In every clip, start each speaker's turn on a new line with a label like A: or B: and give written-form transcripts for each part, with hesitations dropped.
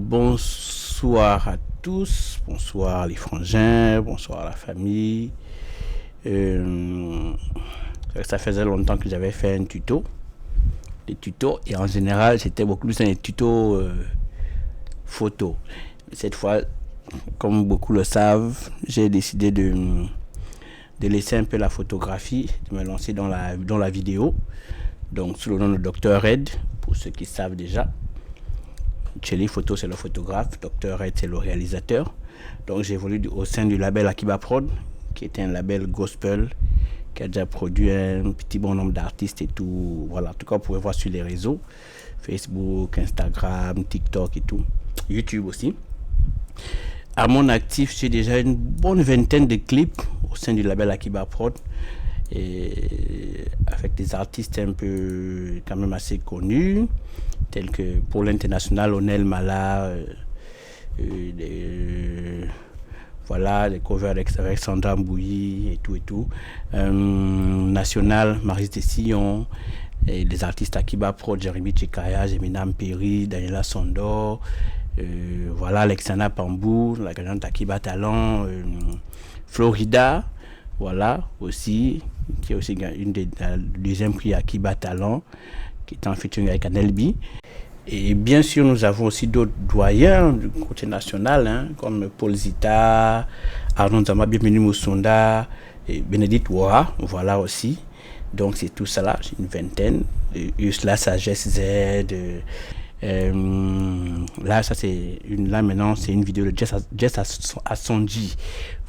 A: Bonsoir à tous, bonsoir les frangins, bonsoir la famille. Ça faisait longtemps que j'avais fait un tuto. Des tutos, et en général, c'était beaucoup plus un tuto photo. Cette fois, comme beaucoup le savent, j'ai décidé de laisser un peu la photographie, de me lancer dans la vidéo. Donc, sous le nom de Dr. Red, pour ceux qui savent déjà. Chelly Photo, c'est le photographe, Dr. Red, c'est le réalisateur. Donc, j'ai évolué au sein du label Akiba Prod, qui est un label gospel, qui a déjà produit un petit bon nombre d'artistes et tout. Voilà, en tout cas, vous pouvez voir sur les réseaux, Facebook, Instagram, TikTok et tout, YouTube aussi. À mon actif, j'ai déjà une bonne vingtaine de clips au sein du label Akiba Prod, et avec des artistes un peu quand même assez connus, tels que pour l'international Onel Mala, voilà, les covers avec Sandra Mbouyi et tout. National, Maris Dessillon, et les artistes Akiba Pro, Jeremy Chikaya, Jeminam Perry, Daniela Sondor, voilà, Alexandra Pambou, la gagnante Akiba Talent, Florida, voilà, aussi, qui est aussi une des deuxième prix Akiba Talent, qui est en featuring avec Anelbi. Et bien sûr, nous avons aussi d'autres doyens du côté national, comme Paul Zita, Arnaud Zama, Bienvenue Moussonda, et Bénédicte Ouara, voilà aussi. Donc c'est tout ça là, une vingtaine. Usla Sagesse Z. Là, ça c'est là maintenant, c'est une vidéo de Jess Asonji.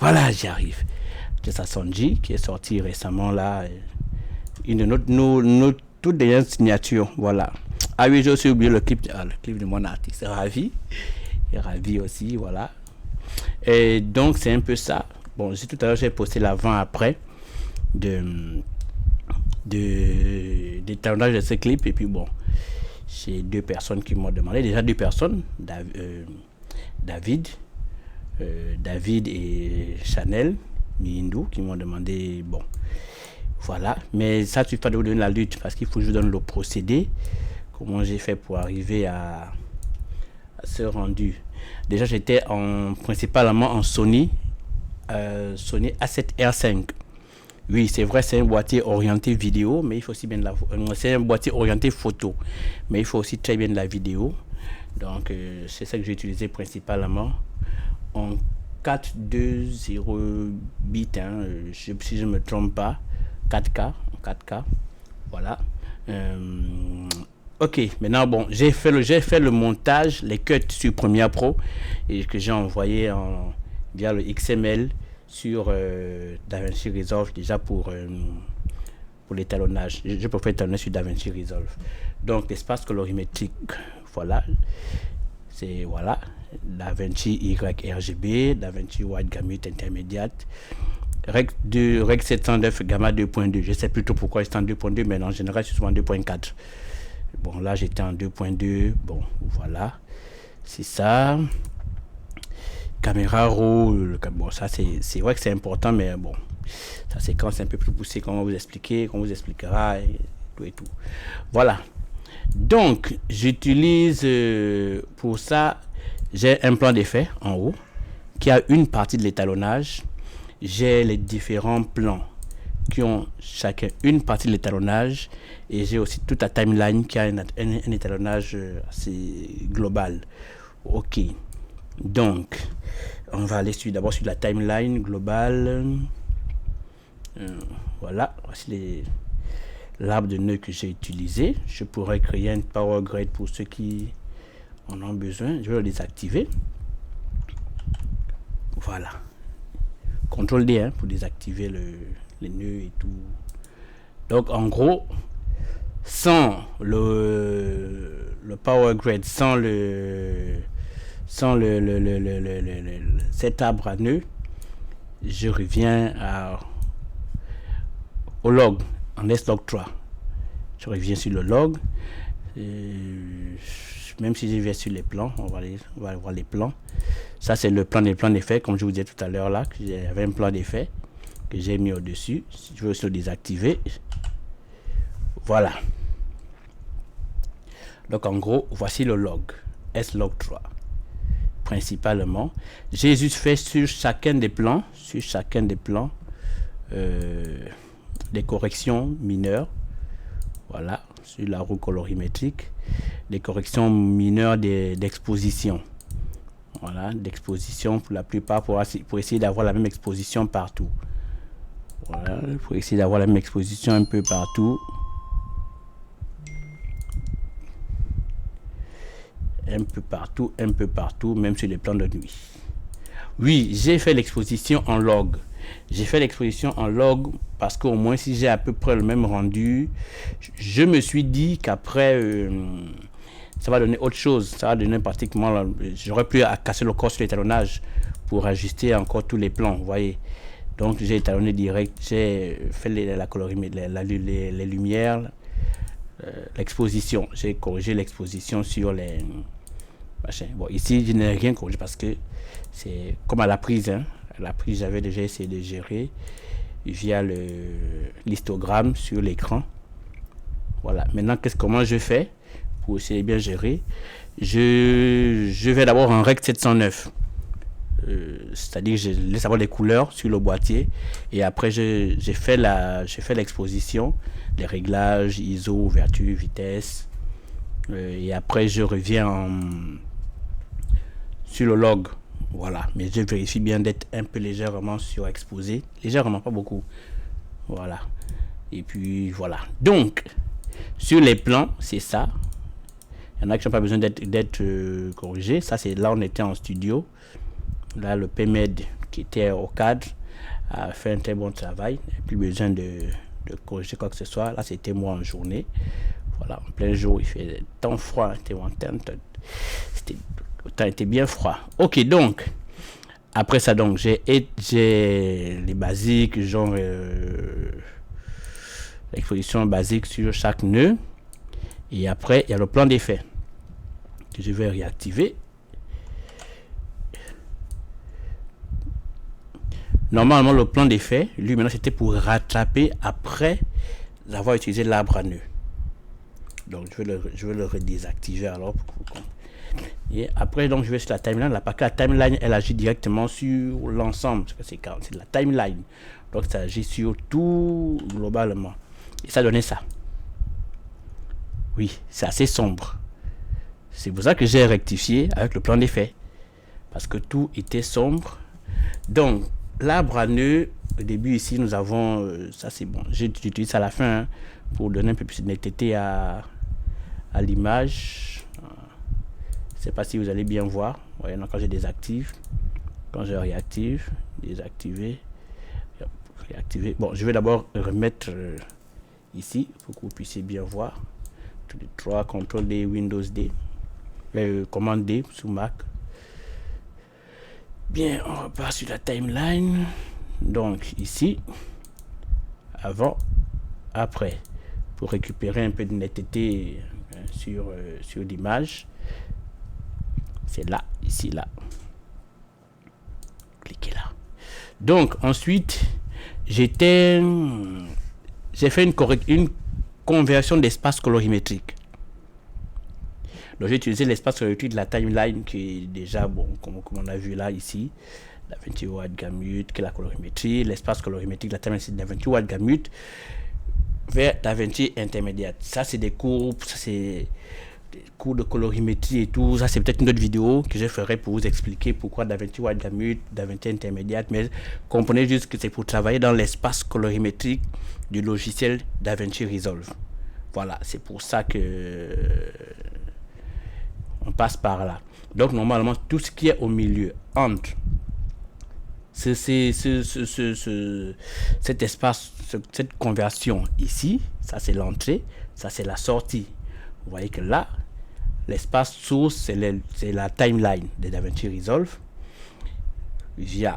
A: Voilà, j'y arrive. Jess Asonji qui est sortie récemment là, une de nos toute dernière signature, voilà. Ah oui, j'ai aussi oublié le clip de mon artiste, Ravi. Et Ravi aussi, voilà. Et donc, c'est un peu ça. Bon, tout à l'heure, j'ai posté l'avant-après d'étalonnage de ce clip. Et puis, bon, j'ai deux personnes qui m'ont demandé. Déjà, deux personnes, David et Chanel Mihindou, qui m'ont demandé, bon, voilà. Mais ça, tu vas vous donner la lutte parce qu'il faut que je vous donne le procédé. Comment j'ai fait pour arriver à ce rendu. Déjà, j'étais principalement en Sony A7R5. Oui, c'est vrai, c'est un boîtier orienté vidéo, mais il faut aussi bien c'est un boîtier orienté photo, mais il faut aussi très bien de la vidéo. Donc, c'est ça que j'ai utilisé principalement en 4.2.0 bits, si je ne me trompe pas, 4K, voilà. Ok, maintenant bon, j'ai fait le montage, les cuts sur Premiere Pro et que j'ai envoyé via le XML sur DaVinci Resolve déjà pour l'étalonnage. Je peux faire étalonner sur DaVinci Resolve. Donc l'espace colorimétrique, voilà, c'est voilà, DaVinci YRGB, DaVinci White Gamut intermédiate. Reg 709 Gamma 2.2. Je ne sais plus trop pourquoi c'est en 2.2, mais en général, c'est souvent 2.4. Bon, là, j'étais en 2.2. Bon, voilà. C'est ça. Caméra RAW. Bon, ça, c'est vrai que c'est important, mais bon, ça, c'est quand c'est un peu plus poussé, qu'on va vous expliquer, qu'on vous expliquera et tout. Voilà. Donc, j'utilise pour ça, j'ai un plan d'effet en haut qui a une partie de l'étalonnage. J'ai les différents plans qui ont chacun une partie de l'étalonnage et j'ai aussi toute la timeline qui a un étalonnage assez global. Ok, donc on va aller d'abord sur la timeline globale. Voilà, voici l'arbre de nœuds que j'ai utilisé. Je pourrais créer un power grid pour ceux qui en ont besoin. Je vais le désactiver. Voilà. CTRL D pour désactiver les nœuds et tout. Donc en gros, sans le power grid, sans cet arbre à nœuds, je reviens au log en S-Log3. Je reviens sur le log. Même si je vais sur les plans, on va voir les plans. Ça, c'est le plan d'effet, comme je vous disais tout à l'heure là, que j'avais un plan d'effet que j'ai mis au-dessus. Si je veux aussi le désactiver, voilà. Donc en gros, voici le log, S-Log3. principalement. J'ai juste fait sur chacun des plans, des corrections mineures. Voilà, sur la roue colorimétrique, des corrections mineures d'exposition. Voilà, d'exposition pour la plupart, pour essayer d'avoir la même exposition partout. Voilà, pour essayer d'avoir la même exposition un peu partout. Un peu partout, même sur les plans de nuit. Oui, j'ai fait l'exposition en log. Parce qu'au moins, si j'ai à peu près le même rendu, je me suis dit qu'après, ça va donner autre chose. Ça va donner pratiquement... J'aurais pu casser le corps sur l'étalonnage pour ajuster encore tous les plans, vous voyez. Donc, j'ai étalonné direct. J'ai fait la colorimétrie, les lumières, l'exposition. J'ai corrigé l'exposition sur les... Bon, ici, je n'ai rien corrigé parce que c'est comme à la prise. À la prise, j'avais déjà essayé de gérer via l'histogramme sur l'écran. Voilà. Maintenant, comment je fais pour essayer de bien gérer? Je vais d'abord en règle 709. C'est-à-dire que je laisse avoir les couleurs sur le boîtier et après j'ai fait l'exposition, les réglages, ISO, ouverture, vitesse. Et après je reviens sur le log, voilà, mais je vérifie bien d'être un peu légèrement surexposé, légèrement, pas beaucoup, voilà, et puis voilà. Donc sur les plans, c'est ça, il y en a qui n'ont pas besoin d'être corrigés. Ça, c'est là on était en studio, là le PMED qui était au cadre a fait un très bon travail, il n'y a plus besoin de corriger quoi que ce soit. Là c'était moi en journée. Voilà, en plein jour, il fait tant froid, le temps était bien froid. Ok, donc, après ça, donc, j'ai les basiques, genre l'exposition basique sur chaque nœud. Et après, il y a le plan d'effet que je vais réactiver. Normalement, le plan d'effet, lui, maintenant, c'était pour rattraper après avoir utilisé l'arbre à nœuds. Donc je vais le redésactiver alors et après donc je vais sur la timeline là, parce que la timeline elle agit directement sur l'ensemble, c'est de la timeline, donc ça agit sur tout globalement et ça donnait ça. Oui, c'est assez sombre, c'est pour ça que j'ai rectifié avec le plan d'effet parce que tout était sombre. Donc l'arbre à nœuds, au début ici nous avons ça, c'est bon, j'utilise ça à la fin pour donner un peu plus de netteté à l'image. Je ne sais pas si vous allez bien voir. Voyez, quand je désactive, quand je réactive, désactiver, réactiver. Bon, je vais d'abord remettre ici pour que vous puissiez bien voir. Tous les trois, CTRL D, Windows D, commande D sous Mac. Bien, on repart sur la timeline. Donc ici, avant, après, pour récupérer un peu de netteté sur l'image. C'est là, ici, là. Cliquez là. Donc ensuite, j'ai fait une conversion d'espace colorimétrique. Donc j'ai utilisé l'espace colorimétrique de la timeline qui est déjà bon, comme on a vu là ici. DaVinci Wide Gamut, qui est la colorimétrie, l'espace colorimétrique de la timeline, c'est DaVinci Wide Gamut vers DaVinci Intermediate. Ça c'est des cours, ça c'est des cours de colorimétrie et tout. Ça c'est peut-être une autre vidéo que je ferai pour vous expliquer pourquoi DaVinci Wide Gamut, DaVinci Intermediate, mais comprenez juste que c'est pour travailler dans l'espace colorimétrique du logiciel DaVinci Resolve. Voilà, c'est pour ça que on passe par là. Donc normalement tout ce qui est au milieu entre cet espace, cette conversion ici, ça c'est l'entrée, ça c'est la sortie. Vous voyez que là, l'espace source, c'est la timeline de DaVinci Resolve.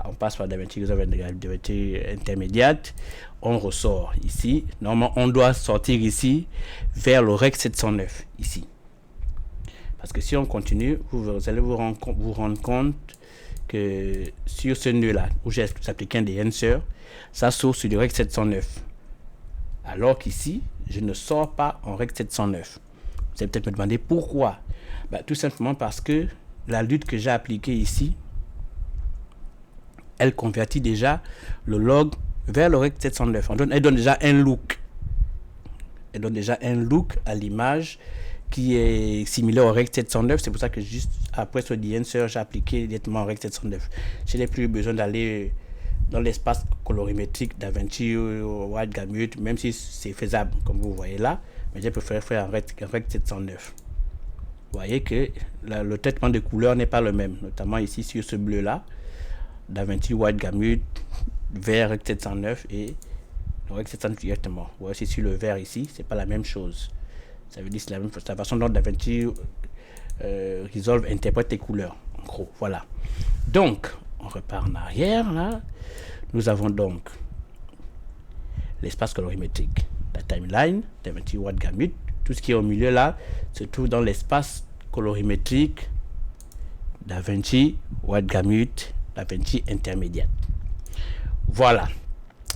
A: On passe par DaVinci Resolve, DaVinci Intermediate, on ressort ici. Normalement, on doit sortir ici vers le Rec 709, ici. Parce que si on continue, vous allez vous rendre compte que sur ce nœud-là, où j'ai appliqué un DNSER, ça sort sur le Rec 709. Alors qu'ici, je ne sors pas en Rec 709. Vous allez peut-être me demander pourquoi. Tout simplement parce que la lutte que j'ai appliquée ici, elle convertit déjà le log vers le rect 709. Elle donne déjà un look. Elle donne déjà un look à l'image qui est similaire au rect 709. C'est pour ça que juste après ce de-enhancer, j'ai appliqué directement au rect 709. Je n'ai plus besoin d'aller dans l'espace colorimétrique DaVinci ou White Gamut, même si c'est faisable, comme vous voyez là. Mais j'ai préféré faire un rect 709. Vous voyez que le traitement de couleurs n'est pas le même, notamment ici sur ce bleu là. DaVinci White Gamut, vert rect 709 et le rect 709 directement. Vous voyez sur le vert ici, c'est pas la même chose. Ça veut dire que c'est la même chose. La façon dont DaVinci Resolve interprète les couleurs. En gros, voilà. Donc, on repart en arrière là. Nous avons donc l'espace colorimétrique, la timeline, DaVinci White Gamut. Tout ce qui est au milieu là se trouve dans l'espace colorimétrique DaVinci White Gamut, DaVinci intermédiate. Voilà.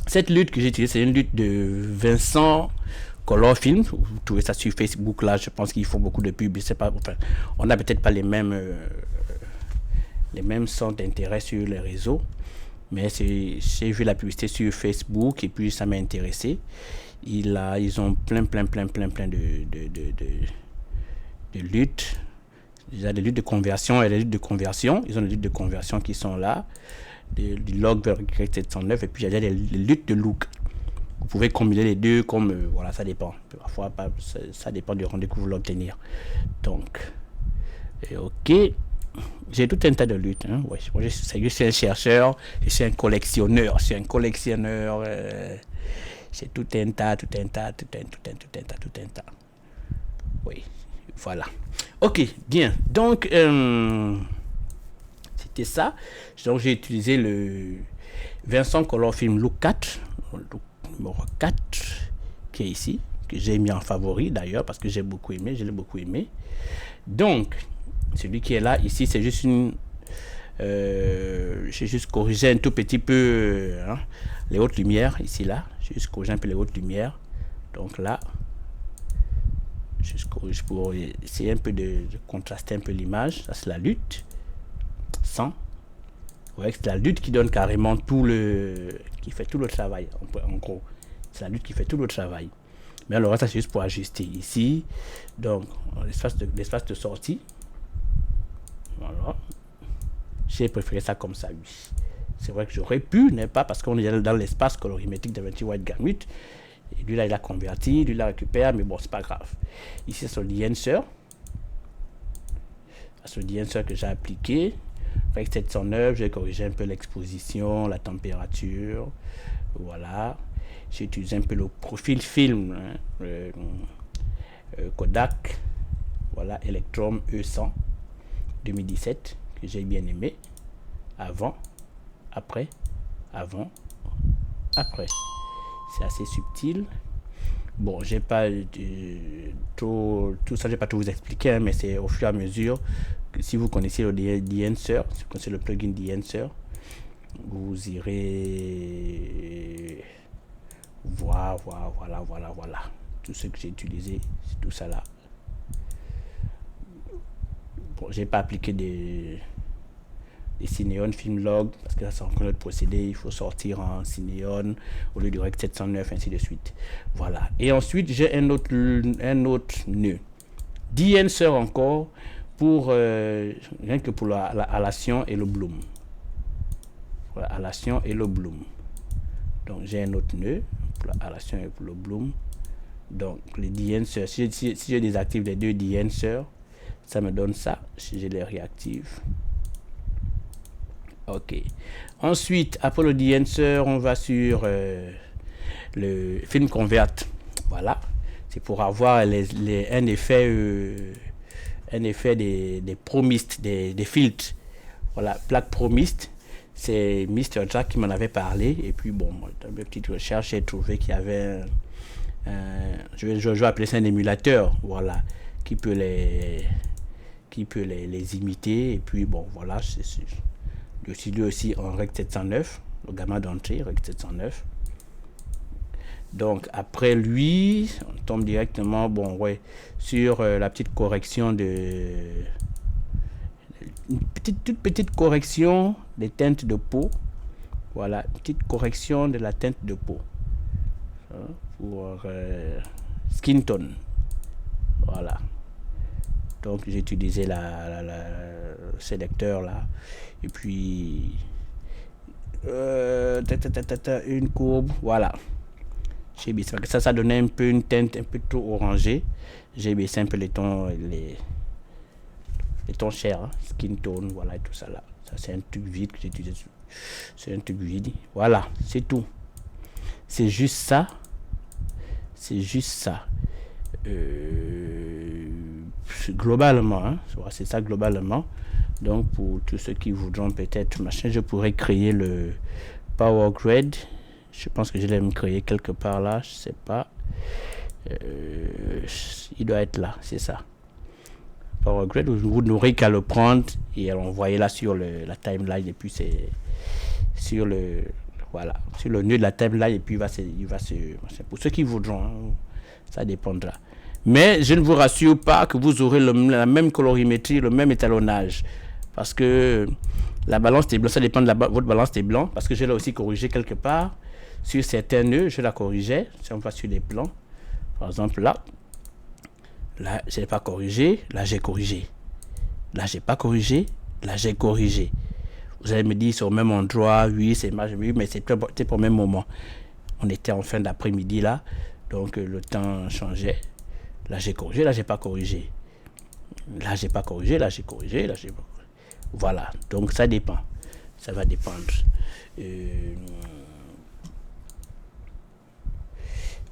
A: Cette lutte que j'ai utilisée, c'est une lutte de Vincent Color Film. Vous trouvez ça sur Facebook là. Je pense qu'ils font beaucoup de pubs. C'est pas, enfin, on n'a peut-être pas les mêmes centres d'intérêt sur les réseaux. Mais j'ai vu la publicité sur Facebook et puis ça m'a intéressé. Ils ont plein de luttes. Déjà des luttes de conversion et des luttes de conversion. Ils ont des luttes de conversion qui sont là. Du log vers 709 et puis il y a des luttes de look. Vous pouvez combiner les deux comme voilà, ça dépend. Parfois ça dépend du rendu que vous voulez obtenir. Donc ok, j'ai tout un tas de luttes. Hein. Ouais, je suis un chercheur, je suis un collectionneur. J'ai tout un tas. Oui, voilà. Ok, bien. Donc c'était ça. Donc j'ai utilisé le Vincent Color Film Look 4, look numéro 4, qui est ici, que j'ai mis en favori d'ailleurs parce que je l'ai beaucoup aimé. Donc, celui qui est là, ici, c'est juste j'ai juste corrigé un tout petit peu les hautes lumières, ici, là. J'ai juste corrigé un peu les hautes lumières. Donc là, je corrige pour essayer un peu de contraster un peu l'image. Ça, c'est la lutte. Sans. Vous voyez que c'est la lutte qui donne carrément qui fait tout le travail, en gros. C'est la lutte qui fait tout le travail. Mais alors, ça, c'est juste pour ajuster ici. Donc, l'espace de sortie. Voilà. J'ai préféré ça comme ça, oui. C'est vrai que j'aurais pu, n'est pas parce qu'on est dans l'espace colorimétrique de DaVinci White Gamut. Et lui, là, il a converti, lui, là, récupère, mais bon, c'est pas grave. Ici, c'est le de-enhancer. C'est le de-enhancer que j'ai appliqué. Avec 709, j'ai corrigé un peu l'exposition, la température. Voilà. J'ai utilisé un peu le profil film, Kodak. Voilà, Electrum E100 2017, que j'ai bien aimé. Avant, après, après. C'est assez subtil. Bon, j'ai pas tout ça, j'ai pas tout vous expliquer, hein, mais c'est au fur et à mesure que si vous connaissez le de-enhancer, si vous connaissez le plugin de-enhancer, vous irez voir, voilà. Tout ce que j'ai utilisé, c'est tout ça là. Bon, j'ai pas appliqué des Cineon Filmlog parce que ça c'est encore notre procédé, il faut sortir en Cineon au lieu du rect 709, ainsi de suite. Voilà. Et ensuite j'ai un autre nœud de-enhancer encore pour rien que pour la halation et le bloom. Voilà, halation et le bloom. Donc j'ai un autre nœud pour la halation et pour le bloom. Donc les de-enhancer, si je désactive les deux de-enhancer, ça me donne ça. Si je les réactive, ok. Ensuite, après le de-enhancer, on va sur le film convert. Voilà. C'est pour avoir un effet des ProMist, des filtres. Voilà, plaque ProMist. C'est Mr. Jack qui m'en avait parlé. Et puis, bon, dans mes petites recherches, j'ai trouvé qu'il y avait je vais appeler ça un émulateur. Voilà. Qui peut les imiter. Et puis, bon, voilà. Je suis lui aussi en rect 709. Le gamma d'entrée, rect 709. Donc après lui, on tombe directement sur la petite correction de toute petite correction des teintes de peau. Voilà, petite correction de la teinte de peau. Pour skin tone. Voilà. Donc j'ai utilisé le sélecteur là. Et puis une courbe. Voilà. J'ai baissé. Ça donnait un peu une teinte un peu trop orangée. J'ai baissé un peu les tons chers, hein, skin tone, voilà, et tout ça là. Ça c'est un tube vide que j'ai utilisé. C'est un tube vide. Voilà, c'est tout. C'est juste ça. C'est juste ça. Globalement, hein, c'est ça globalement. Donc pour tous ceux qui voudront peut-être machin, je pourrais créer le Power Grade. Je pense que je l'ai même créé quelque part là, je sais pas. Il doit être là, c'est ça. Power Grade, vous n'aurez qu'à le prendre et l'envoyer là sur la timeline, et puis c'est sur le nœud de la timeline, et puis il va se pour ceux qui voudront, hein, ça dépendra. Mais je ne vous rassure pas que vous aurez la même colorimétrie, le même étalonnage, parce que la balance des blancs, ça dépend de votre balance des blancs, parce que je l'ai aussi corrigé quelque part. Sur certains nœuds, je la corrigeais. Si on va sur les plans, par exemple là, je n'ai pas corrigé, là j'ai corrigé. Là j'ai pas corrigé, là j'ai corrigé. Vous allez me dire c'est au même endroit, oui, c'est mais c'était pour le même moment. On était en fin d'après-midi là, donc le temps changeait. Là j'ai corrigé, là j'ai pas corrigé. Là j'ai pas corrigé, là j'ai corrigé, là j'ai pas corrigé. Voilà, donc ça dépend. Ça va dépendre.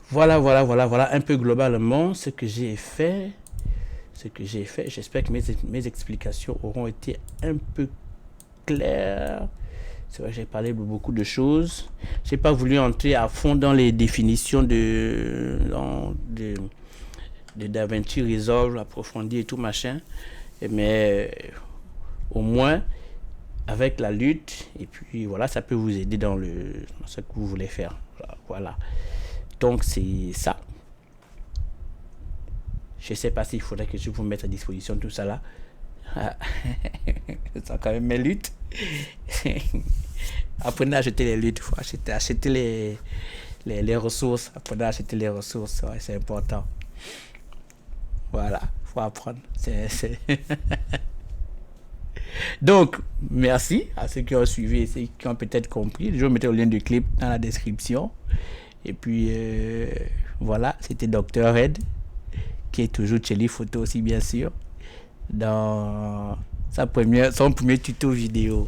A: Voilà, un peu globalement ce que j'ai fait. J'espère que mes explications auront été un peu claires. C'est vrai que j'ai parlé de beaucoup de choses. J'ai pas voulu entrer à fond dans les définitions de DaVinci Resolve approfondi et tout machin. Mais au moins, avec la lutte, et puis voilà, ça peut vous aider dans ce que vous voulez faire. Voilà. Donc c'est ça. Je ne sais pas s'il faudrait que je vous mette à disposition tout ça là. C'est quand même mes luttes. Apprenez à acheter les luttes. Il faut acheter les ressources. Apprenez à acheter les ressources. Ouais, c'est important. Voilà. Il faut apprendre. Donc, merci à ceux qui ont suivi et ceux qui ont peut-être compris. Je vais mettre le lien du clip dans la description. Et puis, voilà, c'était Dr. Red, qui est toujours Chelly Photo aussi, bien sûr, dans son premier tuto vidéo.